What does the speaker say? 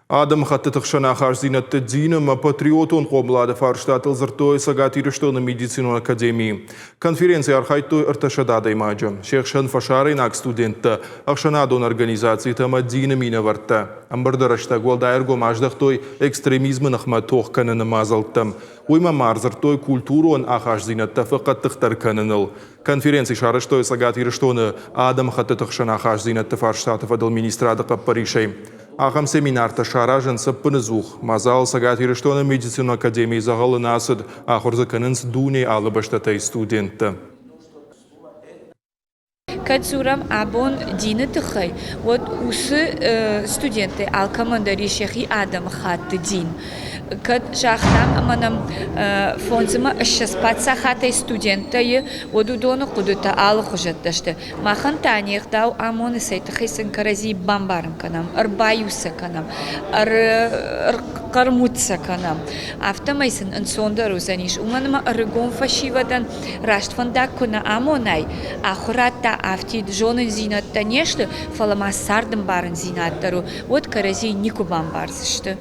Адам хаттытықшана харзинатты динама патриотон қомлады фарштатыл зыртой сагат ирыштоны медицинон академии. Конференция архайтой ырташадады имаджам. Шехшан фашарин ак студентті ақшанадон организации тама дина мина варта. Амбардарашта гвалдайрго маждахтой экстремизмын ахма тоқ каныны мазалттам. Уйма марзыртой культурон ахашзинатта фақаттықтар каныныл. Конференция шарыштой сагат ирыштоны Адам хаттытықшана ахашзинатты фарштаты фадыл министрады қаппаришей. Ағам семинарта шаражын сыппыны зух. Мазал сагат ирыштоны медицина академии зағалы насыд ахырзы кынынс дуне алы баштатай студентті. Кадзурам абон дины тыхай. Вот усы студенты алкомандари шехи Адам хатты дин. Кад шахтам аманам фонзыма шаспатса хатай студенты одудону кудута алы хужатташты. Махан танихдау амоны сайтыхай сынкарази бамбарым канам, арбаюса канам, кармутса канам. Автомайсын инсондару заниш. Уманыма арыгон фашивадан раштфандак куна амонай. Ахурата автид жонын зинатта нешлі, фаламас сардым барын зинаттару. Вот карази нику бамбарзышты.